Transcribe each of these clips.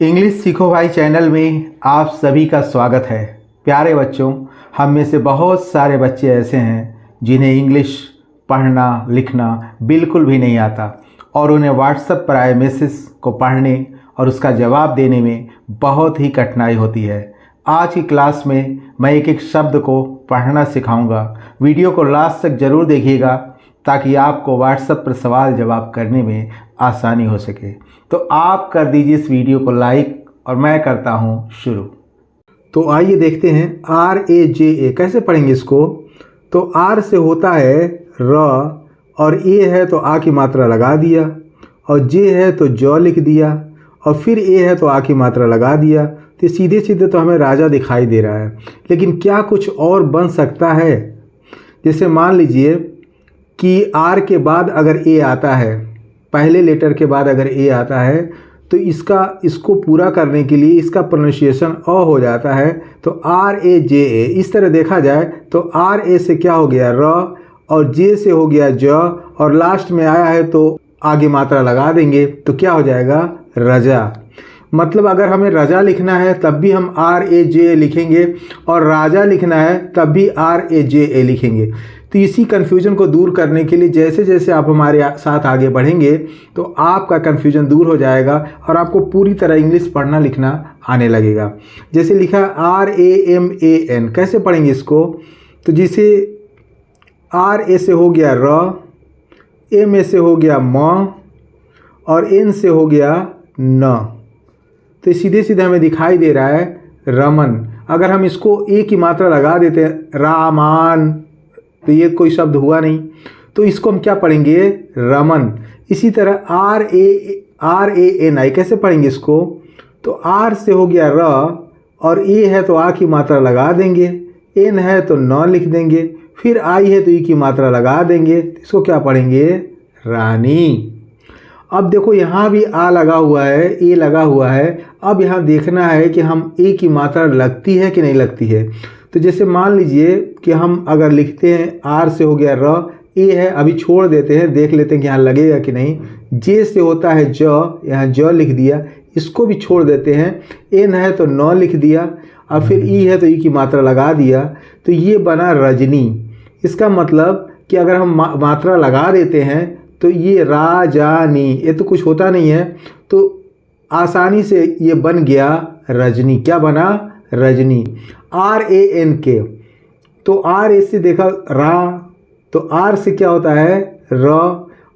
English सीखो भाई channel में आप सभी का स्वागत है। प्यारे बच्चों, हम में से बहुत सारे बच्चे ऐसे हैं जिन्हें इंग्लिश पढ़ना लिखना बिल्कुल भी नहीं आता और उन्हें व्हाट्सएप पर आए मैसेज को पढ़ने और उसका जवाब देने में बहुत ही कठिनाई होती है। आज की क्लास में मैं एक एक शब्द को पढ़ना सिखाऊंगा। वीडियो को लास्ट तक ज़रूर देखिएगा ताकि आपको व्हाट्सएप पर सवाल जवाब करने में आसानी हो सके। तो आप कर दीजिए इस वीडियो को लाइक और मैं करता हूँ शुरू। तो आइए देखते हैं RAJA कैसे पढ़ेंगे इसको। तो R से होता है र और A है तो आ की मात्रा लगा दिया और J है तो जौ लिख दिया और फिर A है तो आ की मात्रा लगा दिया। तो सीधे सीधे तो हमें राजा दिखाई दे रहा है, लेकिन क्या कुछ और बन सकता है? जैसे मान लीजिए कि R के बाद अगर A आता है, पहले लेटर के बाद अगर A आता है तो इसको पूरा करने के लिए इसका प्रोनाउंसिएशन अ हो जाता है। तो RAJA इस तरह देखा जाए तो RA से क्या हो गया र और J से हो गया ज और लास्ट में आया है तो आगे मात्रा लगा देंगे तो क्या हो जाएगा रजा। मतलब अगर हमें रजा लिखना है तब भी हम RAJA लिखेंगे और राजा लिखना है तब भी RAJA लिखेंगे। तो इसी कन्फ्यूजन को दूर करने के लिए जैसे जैसे आप हमारे साथ आगे बढ़ेंगे तो आपका कन्फ्यूजन दूर हो जाएगा और आपको पूरी तरह इंग्लिश पढ़ना लिखना आने लगेगा। जैसे लिखा RAMAN, कैसे पढ़ेंगे इसको? तो जिसे RA से हो गया र, MA से हो गया म और N से हो गया न। तो सीधे सीधे हमें दिखाई दे रहा है रमन। अगर हम इसको ए की मात्रा लगा देते हैं रामान तो ये कोई शब्द हुआ नहीं, तो इसको हम क्या पढ़ेंगे रमन। इसी तरह RANI कैसे पढ़ेंगे इसको? तो R से हो गया र और A है तो आ की मात्रा लगा देंगे, N है तो न लिख देंगे, फिर I है तो ई की मात्रा लगा देंगे। इसको क्या पढ़ेंगे रानी। अब देखो यहाँ भी आ लगा हुआ है, ए लगा हुआ है। अब यहाँ देखना है कि हम ए की मात्रा लगती है कि नहीं लगती है। तो जैसे मान लीजिए कि हम अगर लिखते हैं आर से हो गया र, ए है अभी छोड़ देते हैं, देख लेते हैं कि यहाँ लगेगा कि नहीं। जे से होता है ज, यहाँ ज लिख दिया, इसको भी छोड़ देते हैं। एन है तो न लिख दिया और फिर ई है तो ई की मात्रा लगा दिया। तो ये बना रजनी। इसका मतलब कि अगर हम मात्रा लगा देते हैं तो ये राजानी, ये तो कुछ होता नहीं है, तो आसानी से ये बन गया रजनी। क्या बना रजनी। RANK, तो R से देखा रा, तो R से क्या होता है र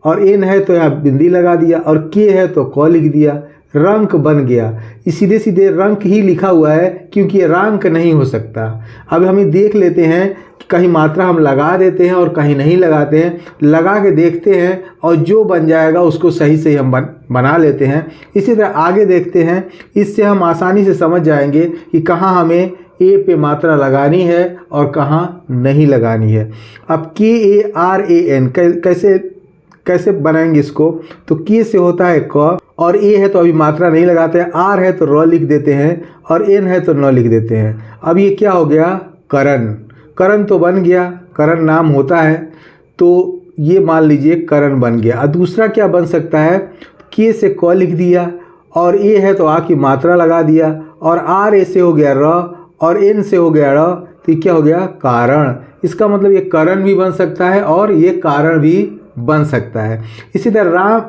और N है तो यहाँ बिंदी लगा दिया और K है तो क लिख दिया, रंक बन गया। सीधे सीधे रंक ही लिखा हुआ है क्योंकि ये रंक नहीं हो सकता। अब हमें देख लेते हैं कि कहीं मात्रा हम लगा देते हैं और कहीं नहीं लगाते हैं, लगा के देखते हैं और जो बन जाएगा उसको सही से हम बना लेते हैं। इसी तरह आगे देखते हैं, इससे हम आसानी से समझ जाएंगे कि कहाँ हमें ए पे मात्रा लगानी है और कहाँ नहीं लगानी है। अब KARAN कैसे बनाएंगे इसको? तो के से होता है क और ए है तो अभी मात्रा नहीं लगाते हैं, आर है तो र लिख देते हैं और एन है तो न लिख देते हैं। अब ये क्या हो गया करण। करण तो बन गया, करण नाम होता है तो ये मान लीजिए करण बन गया। और दूसरा क्या बन सकता है? के से क लिख दिया और ए है तो आ की मात्रा लगा दिया और आर ए से हो गया र और एन से हो गया र, तो क्या हो गया कारण। इसका मतलब ये करण भी बन सकता है और ये कारण भी बन सकता है। इसी तरह राम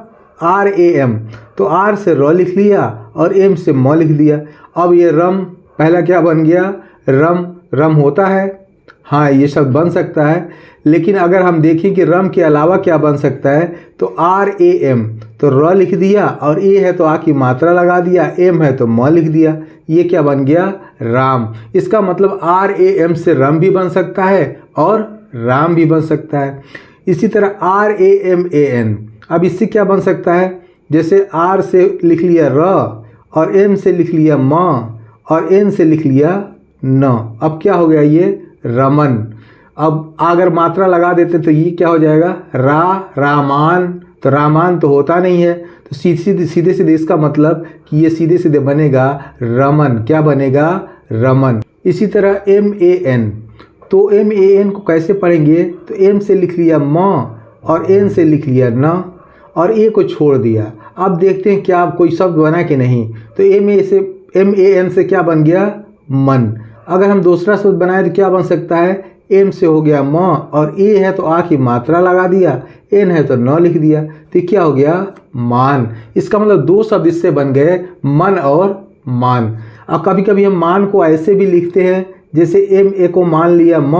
RAM, तो R से र लिख लिया और M से म लिख दिया। अब ये रम पहला क्या बन गया रम। रम होता है, हाँ ये शब्द बन सकता है, लेकिन अगर हम देखें कि रम के अलावा क्या बन सकता है तो RAM, तो र लिख दिया और ए है तो आ की मात्रा लगा दिया, M है तो म लिख दिया, ये क्या बन गया राम। इसका मतलब RAM से रम भी बन सकता है और राम भी बन सकता है। इसी तरह RAMAN, अब इससे क्या बन सकता है? जैसे R से लिख लिया र और M से लिख लिया म और N से लिख लिया न। अब क्या हो गया ये रमन। अब अगर मात्रा लगा देते तो ये क्या हो जाएगा रामान। तो रामान तो होता नहीं है, तो सीधे सीधे इसका मतलब कि ये सीधे सीधे बनेगा रमन। क्या बनेगा रमन। इसी तरह MAN, तो MAN को कैसे पढ़ेंगे? तो M से लिख लिया म और N से लिख लिया न और ए को छोड़ दिया। अब देखते हैं क्या कोई शब्द बना कि नहीं। तो MAN से क्या बन गया, मन। अगर हम दूसरा शब्द बनाए तो क्या बन सकता है, M से हो गया म, और A है तो आ की मात्रा लगा दिया, N है तो न लिख दिया, तो क्या हो गया, मान। इसका मतलब दो शब्द इससे बन गए, मन और मान। अब कभी कभी हम मान को ऐसे भी लिखते हैं, जैसे MA को मान लिया म,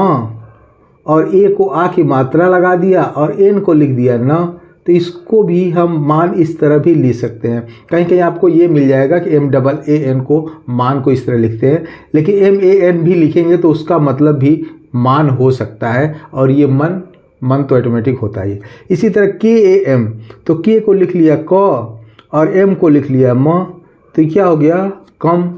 और A को आ की मात्रा लगा दिया, और N को लिख दिया न, तो इसको भी हम मान इस तरह भी लिख सकते हैं। कहीं कहीं आपको ये मिल जाएगा कि MAAN को मान को इस तरह लिखते हैं, लेकिन MAN भी लिखेंगे तो उसका मतलब भी मान हो सकता है, और ये मन तो ऑटोमेटिक होता ही। इसी तरह KAM, तो K को लिख लिया क और M को लिख लिया म, तो क्या हो गया, कम।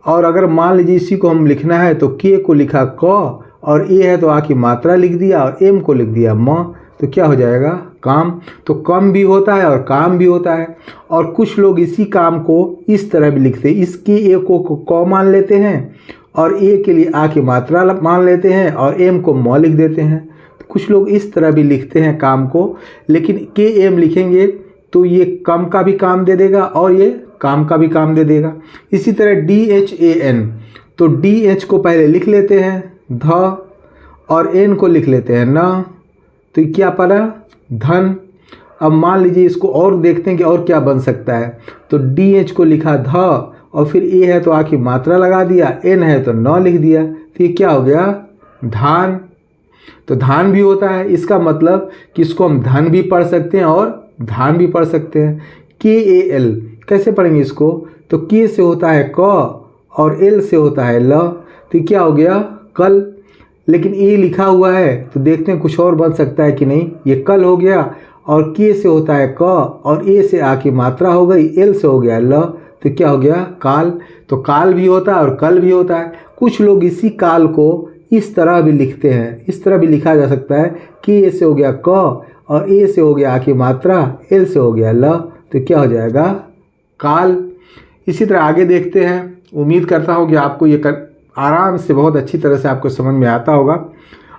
और अगर मान लीजिए इसी को हम लिखना है तो K को लिखा क, और A है तो आ की मात्रा लिख दिया, और M को लिख दिया म, तो क्या हो जाएगा, काम। तो कम भी होता है और काम भी होता है। और कुछ लोग इसी काम को इस तरह भी लिखते हैं, इसकी A को क मान लेते हैं, और A के लिए आ की मात्रा मान लेते हैं, और M को म लिख देते हैं। तो कुछ लोग इस तरह भी लिखते हैं काम को, लेकिन KM लिखेंगे तो ये कम का भी काम दे देगा और ये काम का भी काम दे देगा। इसी तरह DHAN, तो DH को पहले लिख लेते हैं ध, और N को लिख लेते हैं न, तो क्या पड़ा, धन। अब मान लीजिए इसको और देखते हैं कि और क्या बन सकता है। तो DH को लिखा ध, और फिर A है तो आ की मात्रा लगा दिया, N है तो न लिख दिया, तो ये क्या हो गया, धान। तो धान भी होता है, इसका मतलब कि इसको हम धन भी पढ़ सकते हैं और धान भी पढ़ सकते हैं। KAL कैसे पढ़ेंगे इसको, तो K से होता है क और L से होता है ल, तो क्या हो गया, कल। लेकिन A लिखा हुआ है तो देखते हैं कुछ और बन सकता है कि नहीं। ये कल हो गया, और K से होता है क, और A से आ की मात्रा हो गई, L से हो गया ल, तो क्या हो गया, काल। तो काल भी होता है और कल भी होता है। कुछ लोग इसी काल को इस तरह भी लिखते हैं, इस तरह भी लिखा जा सकता है कि A से हो गया क, और A से हो गया आ की मात्रा, L से हो गया ल, तो क्या हो जाएगा, काल। इसी तरह आगे देखते हैं। उम्मीद करता हूँ कि आपको ये आराम से बहुत अच्छी तरह से आपको समझ में आता होगा।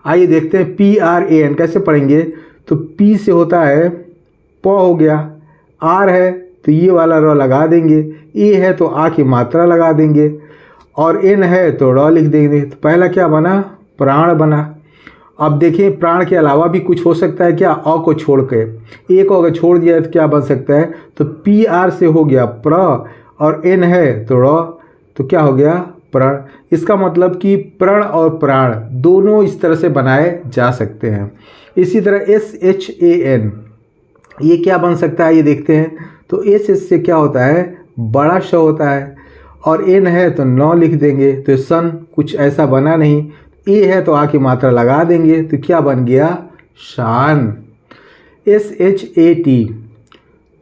आइए देखते हैं PRAN कैसे पढ़ेंगे। तो P से होता है प हो गया, R है तो ये वाला र लगा देंगे, A है तो आ की मात्रा लगा देंगे, और N है तो र लिख देंगे। तो पहला क्या बना, प्राण बना। अब देखिए प्राण के अलावा भी कुछ हो सकता है क्या, अ को छोड़ के। A को अगर छोड़ दिया तो क्या बन सकता है, तो PR से हो गया प्र, और N है तो र, तो क्या हो गया, प्रण। इसका मतलब कि प्रण और प्राण दोनों इस तरह से बनाए जा सकते हैं। इसी तरह SHAN, ये क्या बन सकता है, ये देखते हैं। तो S से क्या होता है, बड़ा श होता है, और N है तो न लिख देंगे, तो सन कुछ ऐसा बना नहीं। A है तो आ की मात्रा लगा देंगे, तो क्या बन गया, शान। SHAT,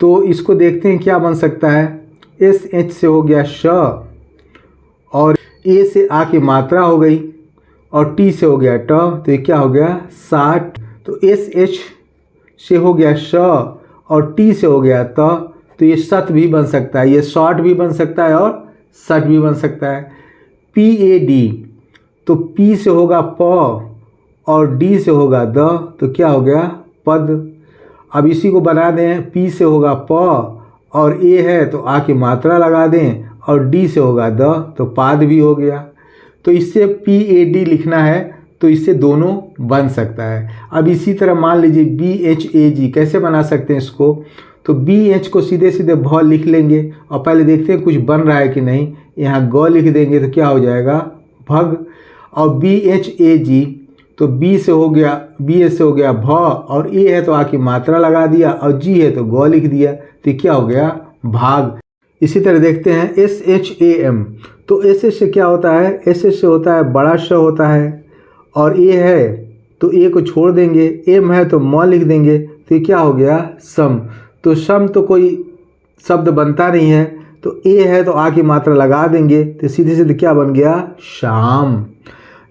तो इसको देखते हैं क्या बन सकता है। SH से हो गया श, और A से आ की मात्रा हो गई, और T से हो गया ट, तो ये क्या हो गया, 60। तो SH से हो गया श, और T से हो गया त, तो ये सत भी बन सकता है, ये शॉर्ट भी बन सकता है और सट भी बन सकता है। PAD, तो P से होगा प और D से होगा द, तो क्या हो गया, पद। अब इसी को बना दें, P से होगा प और A है तो आ की मात्रा लगा दें, और D से होगा द, तो पाद भी हो गया। तो इससे PAD लिखना है तो इससे दोनों बन सकता है। अब इसी तरह मान लीजिए BHAG, कैसे बना सकते हैं इसको। तो BH को सीधे सीधे भ लिख लेंगे, और पहले देखते हैं कुछ बन रहा है कि नहीं। यहाँ ग लिख देंगे तो क्या हो जाएगा, भग। और BHAG, तो B से हो गया भ, और A है तो आ की मात्रा लगा दिया, और G है तो ग लिख दिया, तो क्या हो गया, भाग। इसी तरह देखते हैं SHAM, तो SS से क्या होता है, SS से होता है बड़ा श होता है, और A है तो A को छोड़ देंगे, M है तो म लिख देंगे, तो ये क्या हो गया, सम। तो सम तो कोई शब्द बनता नहीं है, तो A है तो आ की मात्रा लगा देंगे, तो सीधे सीधे क्या बन गया, शाम।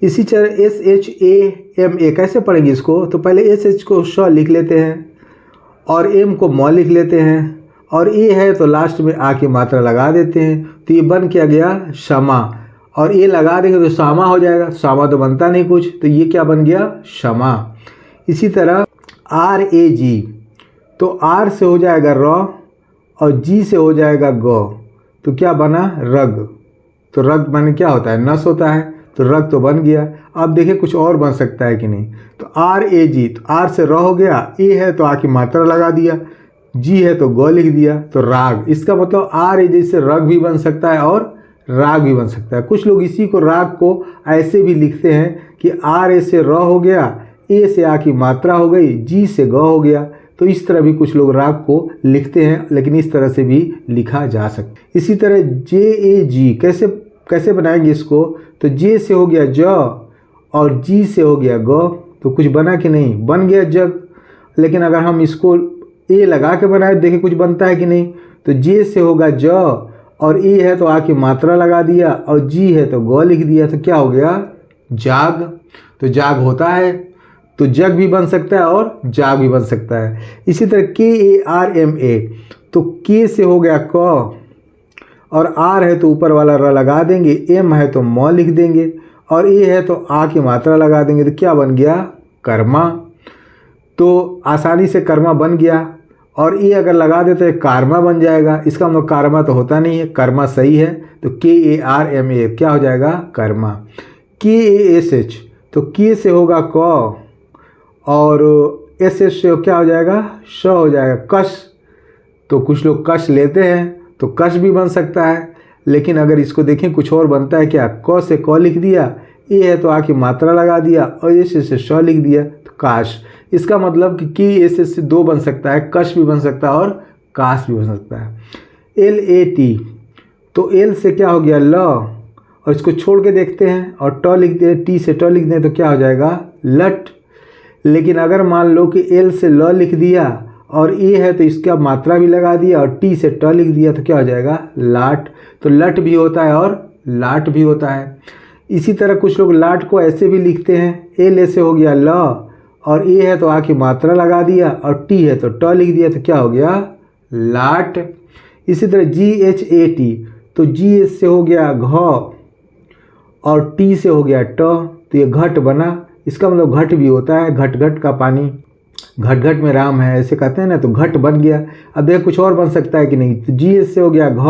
इसी तरह SHAMA कैसे पढ़ेंगे इसको। तो पहले SH को श लिख लेते हैं, और M को म लिख लेते हैं, और A है तो लास्ट में आ की मात्रा लगा देते हैं, तो ये बन क्या गया, क्षमा। और A लगा देंगे तो सामा हो जाएगा, सामा तो बनता नहीं कुछ, तो ये क्या बन गया, क्षमा। इसी तरह RAG, तो R से हो जाएगा र, और जी से हो जाएगा ग, तो क्या बना रग। तो रग माने क्या होता है, नस होता है, तो रग तो बन गया। अब देखिए कुछ और बन सकता है कि नहीं। तो आर ए जी, तो आर से र हो गया, ए है तो आ की मात्रा लगा दिया, जी है तो ग लिख दिया, तो राग। इसका मतलब आर ए जी से रग भी बन सकता है और राग भी बन सकता है। कुछ लोग इसी को राग को ऐसे भी लिखते हैं कि आर ए से र हो गया, ए से आ की मात्रा हो गई, जी से ग हो गया। तो इस तरह भी कुछ लोग राग को लिखते हैं, लेकिन इस तरह से भी लिखा जा सकता है। इसी तरह जे ए जी कैसे बनाएंगे इसको। तो जे से हो गया ज और जी से हो गया ग, तो कुछ बना कि नहीं, बन गया जग। लेकिन अगर हम इसको ए लगा के बनाए, देखिए कुछ बनता है कि नहीं। तो जे से होगा ज और ए है तो आ की मात्रा लगा दिया और जी है तो ग लिख दिया, तो क्या हो गया जाग। तो जाग होता है, तो जग भी बन सकता है और जाग भी बन सकता है। इसी तरह के ए आर एम ए, तो के से हो गया क और आर है तो ऊपर वाला र लगा देंगे, एम है तो म लिख देंगे और ए है तो आ की मात्रा लगा देंगे, तो क्या बन गया कर्मा। तो आसानी से कर्मा बन गया। और ए अगर लगा देते हैं कारमा बन जाएगा। इसका मतलब कारमा तो होता नहीं है, कर्मा सही है। तो के ए आर एम ए क्या हो जाएगा कर्मा। के ए एस एच, तो के से होगा क और एस एच से क्या हो जाएगा श हो जाएगा कश। तो कुछ लोग कश लेते हैं, तो कश भी बन सकता है। लेकिन अगर इसको देखें कुछ और बनता है क्या, क से क लिख दिया, ए है तो आ की मात्रा लगा दिया और एस से श लिख दिया, तो काश। इसका मतलब कि एस से दो बन सकता है, कश भी बन सकता है और काश भी बन सकता है। एल ए टी, तो एल से क्या हो गया ल और इसको छोड़ के देखते हैं और ट लिख दें, टी से ट लिख दें, तो क्या हो जाएगा लट। लेकिन अगर मान लो कि एल से ल लिख दिया और ए है तो इसका मात्रा भी लगा दिया और टी से ट लिख दिया, तो क्या हो जाएगा लाट। तो लट भी होता है और लाट भी होता है। इसी तरह कुछ लोग लाट को ऐसे भी लिखते हैं, एल से हो गया ल और ए है तो आ की मात्रा लगा दिया और टी है तो ट लिख दिया, तो क्या हो गया लाट। इसी तरह जी एच ए टी, तो जी एच से हो गया घ और टी से हो गया ट, तो ये घट बना। इसका मतलब घट भी होता है, घट घट का पानी, घट घट में राम है, ऐसे कहते हैं ना, तो घट बन गया। अब देखो कुछ और बन सकता है कि नहीं। तो जी एच से हो गया घ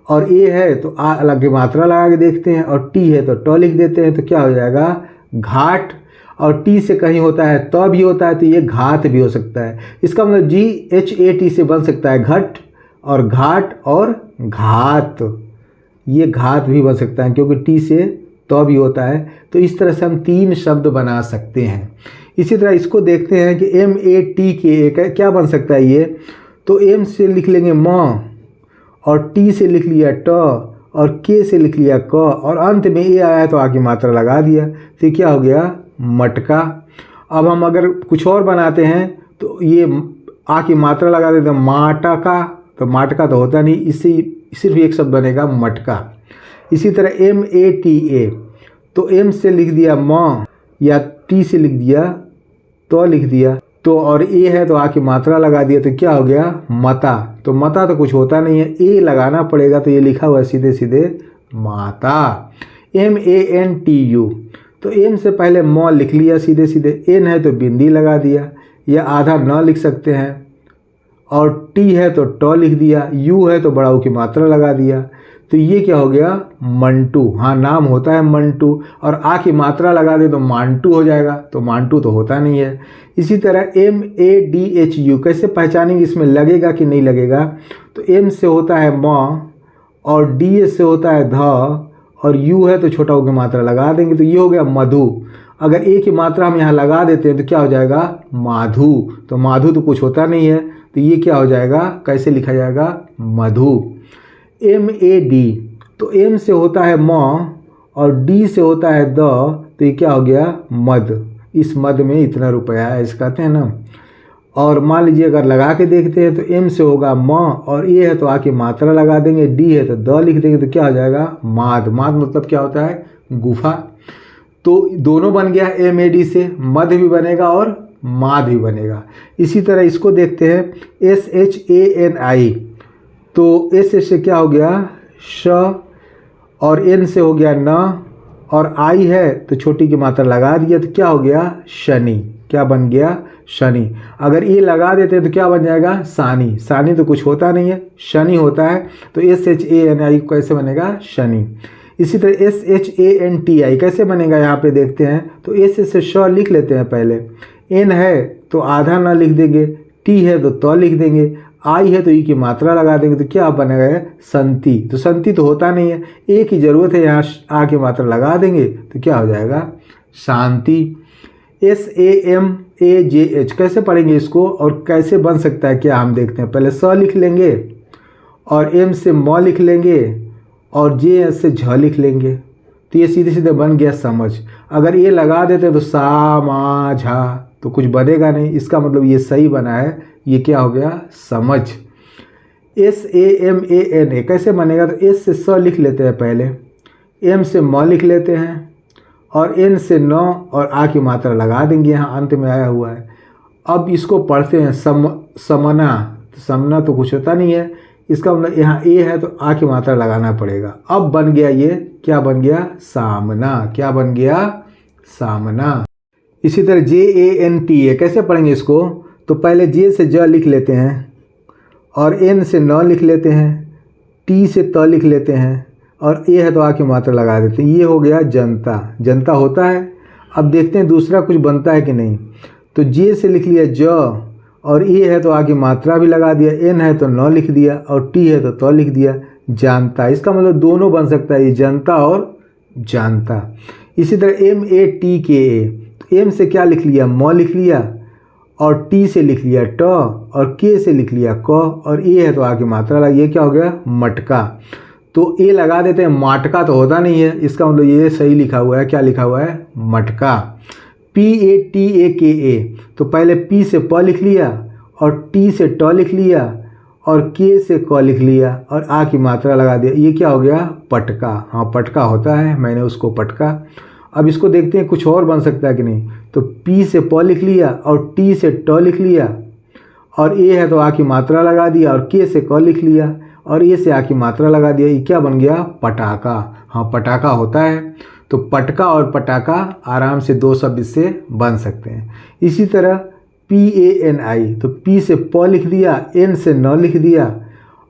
और ए है तो आ अलग की मात्रा लगा के देखते हैं और टी है तो ट लिख देते हैं, तो क्या हो जाएगा घाट। और टी से कहीं होता है तो भी होता है, तो ये घात भी हो सकता है। इसका मतलब जी एच ए टी से बन सकता है घट और घाट और घात, ये घात भी बन सकता है क्योंकि टी से तो भी होता है। तो इस तरह से हम 3 शब्द बना सकते हैं। इसी तरह इसको देखते हैं कि एम ए टी के क्या बन सकता है ये। तो एम से लिख लेंगे म और टी से लिख लिया ट और के से लिख लिया क और अंत में ए आया तो आ की मात्रा लगा दिया, तो ये क्या हो गया मटका। अब हम अगर कुछ और बनाते हैं तो ये आ की मात्रा लगा देते हैं माटका, तो माटका तो होता नहीं, इससे सिर्फ एक शब्द बनेगा मटका। इसी तरह एम ए टी ए, तो एम से लिख दिया म या टी से लिख दिया तो लिख दिया, तो और ए है तो आ की मात्रा लगा दिया, तो क्या हो गया मता। तो मता तो कुछ होता नहीं है, ए लगाना पड़ेगा, तो ये लिखा हुआ है सीधे सीधे माता। M A N T U, तो एम से पहले म लिख लिया सीधे सीधे, एन है तो बिंदी लगा दिया या आधा न लिख सकते हैं और टी है तो ट लिख दिया, यू है तो बड़ा ऊ की मात्रा लगा दिया, तो ये क्या हो गया मंटू। हाँ नाम होता है मंटू और आ की मात्रा लगा दे तो मांटू हो जाएगा, तो मांटू तो होता नहीं है। इसी तरह M A D H U कैसे पहचानेंगे इसमें लगेगा कि नहीं लगेगा। तो एम से होता है म और डी से होता है ध और यू है तो छोटा ऊ की मात्रा लगा देंगे, तो ये हो गया मधु। अगर ए की मात्रा हम यहाँ लगा देते हैं तो क्या हो जाएगा माधु। तो माधु तो कुछ होता नहीं है, तो ये क्या हो जाएगा कैसे लिखा जाएगा मधु। एम ए डी, तो एम से होता है म और डी से होता है द, तो ये क्या हो गया मद। इस मद में इतना रुपया है ऐसे कहते हैं ना। और मान लीजिए अगर लगा के देखते हैं तो एम से होगा म और ए है तो आ की मात्रा लगा देंगे, डी है तो द लिख देंगे, तो क्या हो जाएगा माद। माद मतलब क्या होता है गुफा। तो दोनों बन गया एम ए डी से, मद भी बनेगा और माद भी बनेगा। इसी तरह इसको देखते हैं एस एच ए एन आई, तो एस से क्या हो गया श और एन से हो गया न और आई है तो छोटी की मात्रा लगा दिया, तो क्या हो गया शनि। क्या बन गया शनि। अगर ये लगा देते हैं तो क्या बन जाएगा? सानी। सानी तो कुछ होता नहीं है, शनि होता है, तो SHANI कैसे बनेगा? शनि। इसी तरह SHANTI कैसे बनेगा यहाँ पे देखते हैं। तो S से श लिख लेते हैं पहले, N है तो आधा न लिख देंगे, T है तो त लिख देंगे, I है तो ई की मात्रा लगा देंगे, तो क्या बनेगा? संति। तो संति तो होता नहीं है, ए की जरूरत है, यहाँ आ की मात्रा लगा देंगे तो क्या हो जाएगा? शांति। SAMAJH कैसे पढ़ेंगे इसको और कैसे बन सकता है क्या हम देखते हैं। पहले स लिख लेंगे और M से म लिख लेंगे और J से झ लिख लेंगे, तो ये सीधे सीधे बन गया समझ। अगर ये लगा देते हैं तो सा मा झा तो कुछ बनेगा नहीं, इसका मतलब ये सही बना है, ये क्या हो गया? समझ। SAMANA कैसे बनेगा? तो S से स लिख लेते हैं पहले, M से म लिख लेते हैं और N से न और आ की मात्रा लगा देंगे, यहाँ अंत में आया हुआ है। अब इसको पढ़ते हैं समना। तो समना तो कुछ होता नहीं है, इसका मतलब यहाँ ए है तो आ की मात्रा लगाना पड़ेगा। अब बन गया ये, क्या बन गया? सामना। क्या बन गया? सामना। इसी तरह JANTA कैसे पढ़ेंगे इसको। तो पहले J से ज लिख लेते हैं और N से न लिख लेते हैं, T से त लिख लेते हैं और ए है तो आ की मात्रा लगा देते हैं, ये हो गया जनता। जनता होता है। अब देखते हैं दूसरा कुछ बनता है कि नहीं। तो J से लिख लिया ज और ए है तो आ की मात्रा भी लगा दिया, N है तो न लिख दिया और T है तो त लिख दिया, जानता। इसका मतलब दोनों बन सकता है, ये जनता और जानता। इसी तरह MATKA, M से क्या लिख लिया? म लिख लिया और T से लिख लिया ट और K से लिख लिया क और ए है तो आ की मात्रा लगा, ये क्या हो गया? मटका। तो ए लगा देते हैं, माटका तो होता नहीं है, इसका मतलब ये सही लिखा हुआ है, क्या लिखा हुआ है? मटका। PATAKA तो पहले P से प लिख लिया और T से ट लिख लिया और K से क लिख लिया और आ की मात्रा लगा दिया, ये क्या हो गया? पटका। हाँ पटका होता है, मैंने उसको पटका। अब इसको देखते हैं कुछ और बन सकता है कि नहीं। तो P से प लिख लिया और T से ट लिख लिया और ए है तो आ की मात्रा लगा दिया और K से क लिख लिया और ए से आ की मात्रा लगा दिया, ये क्या बन गया? पटाखा। हाँ पटाखा होता है। तो पटका और पटाखा आराम से दो शब्द इससे बन सकते हैं। इसी तरह PANI तो P से प लिख दिया, N से न लिख दिया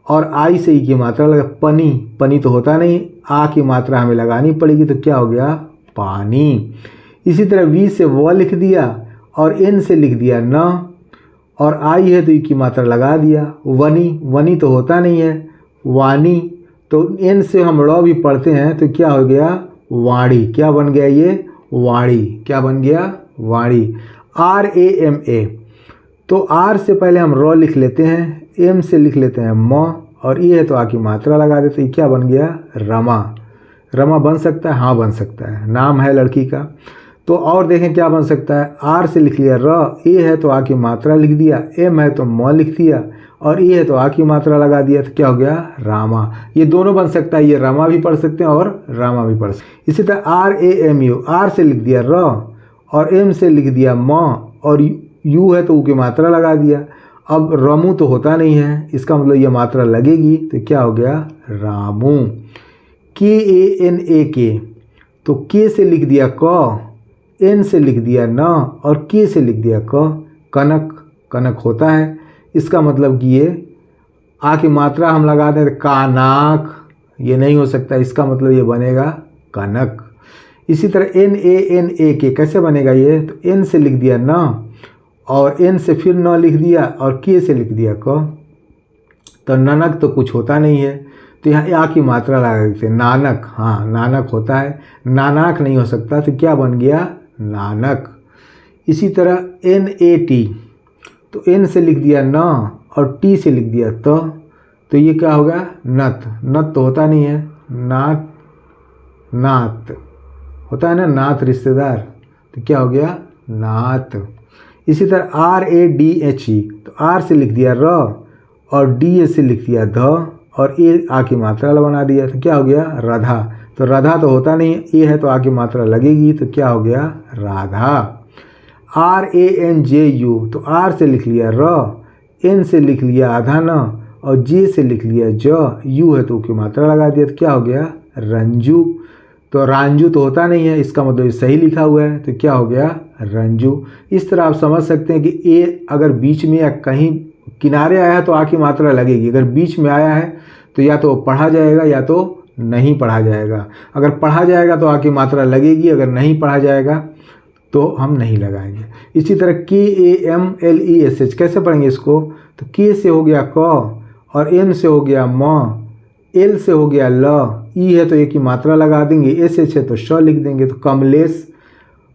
और I से ई की मात्रा लगा, पनी। पनी तो होता नहीं, आ की मात्रा हमें लगानी पड़ेगी, तो क्या हो गया? पानी। इसी तरह V से व लिख दिया और N से लिख दिया न और I है तो ई की मात्रा लगा दिया, वनी। वनी तो होता नहीं है, वाणी। तो N से हम ड़ भी पढ़ते हैं तो क्या हो गया? वाणी। क्या बन गया ये? वाणी। क्या बन गया? वाणी। RAMA तो R से पहले हम र लिख लेते हैं, M से लिख लेते हैं म और ए है तो आ की मात्रा लगा देते, क्या बन गया? रमा। रमा बन सकता है? हाँ बन सकता है, नाम है लड़की का। तो और देखें क्या बन सकता है। आर से लिख लिया र, ए है तो आ की मात्रा लिख दिया, एम है तो म लिख दिया और ए है तो आ की मात्रा लगा दिया, तो क्या हो गया? रामा। ये दोनों बन सकता है, ये रमा भी पढ़ सकते हैं और रामा भी पढ़ सकते हैं। इसी तरह RAMU, आर से लिख दिया र और एम से लिख दिया म और यू है तो ऊ की मात्रा लगा दिया। अब रमू तो होता नहीं है, इसका मतलब ये मात्रा लगेगी, तो क्या हो गया? रामू। KANAK तो के से लिख दिया क, एन से लिख दिया न और के से लिख दिया क, कनक। कनक होता है, इसका मतलब कि ये आ की मात्रा हम लगा दें कानाक, ये नहीं हो सकता, इसका मतलब ये बनेगा कनक। इसी तरह NANAK कैसे बनेगा ये? तो एन से लिख दिया न और एन से फिर न लिख दिया और के से लिख दिया क, तो ननक तो कुछ होता नहीं है, तो यहाँ आ की मात्रा लगा देते हैं नानक। हाँ नानक होता है, नानाक नहीं हो सकता, तो क्या बन गया? नानक। इसी तरह NAT तो एन से लिख दिया न और टी से लिख दिया तो ये क्या होगा? नत। नत तो होता नहीं है, नात। नात होता है ना, नात रिश्तेदार, तो क्या हो गया? नात। इसी तरह RADHE तो आर से लिख दिया र और डी से लिख दिया ध और ए आ की मात्रा बना दिया, तो क्या हो गया? राधा। तो राधा तो होता नहीं, ए है तो आ की मात्रा लगेगी, तो क्या हो गया? राधा। RANJU तो आर से लिख लिया र, एन से लिख लिया आधा न और जे से लिख लिया ज, यू है तो की मात्रा लगा दिया, तो क्या हो गया? रंजू। तो रांझू तो होता नहीं है, इसका मतलब सही लिखा हुआ है, तो क्या हो गया? रंजू। इस तरह आप समझ सकते हैं कि ए अगर बीच में या कहीं किनारे आया है तो आ की मात्रा लगेगी, अगर बीच में आया है तो या तो पढ़ा जाएगा या तो नहीं पढ़ा जाएगा। अगर पढ़ा जाएगा तो आ की मात्रा लगेगी, अगर नहीं पढ़ा जाएगा तो हम नहीं लगाएंगे। इसी तरह KAMLESH कैसे पढ़ेंगे इसको? तो के से हो गया क, और एम से हो गया म, एल से हो गया ल, ई है तो ए की मात्रा लगा देंगे, SH है तो श लिख देंगे। तो कमलेश,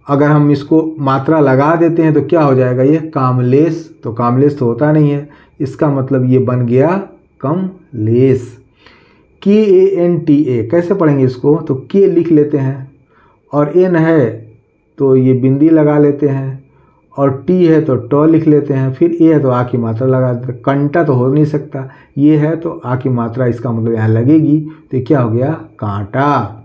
अगर हम इसको मात्रा लगा देते हैं तो क्या हो जाएगा? ये कामलेश, तो कामलेश तो होता नहीं है, इसका मतलब ये बन गया कमलेश। KANTA कैसे पढ़ेंगे इसको? तो के लिख लेते हैं, और एन है तो ये बिंदी लगा लेते हैं, और टी है तो ट लिख लेते हैं, फिर ए है तो आ की मात्रा लगा देते हैं। कंटा तो हो नहीं सकता, ये है तो आ की मात्रा इसका मतलब यहाँ लगेगी, तो ये क्या हो गया? कांटा।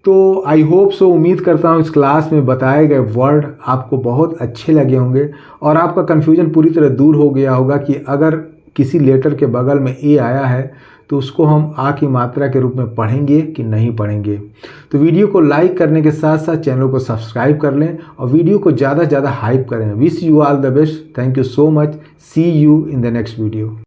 तो आई होप सो, उम्मीद करता हूँ इस क्लास में बताए गए वर्ड आपको बहुत अच्छे लगे होंगे और आपका कन्फ्यूजन पूरी तरह दूर हो गया होगा कि अगर किसी लेटर के बगल में ए आया है तो उसको हम आ की मात्रा के रूप में पढ़ेंगे कि नहीं पढ़ेंगे। तो वीडियो को लाइक करने के साथ साथ चैनल को सब्सक्राइब कर लें और वीडियो को ज़्यादा से ज़्यादा हाइप करें। Wish you all the best. Thank you so much. See you in the next video.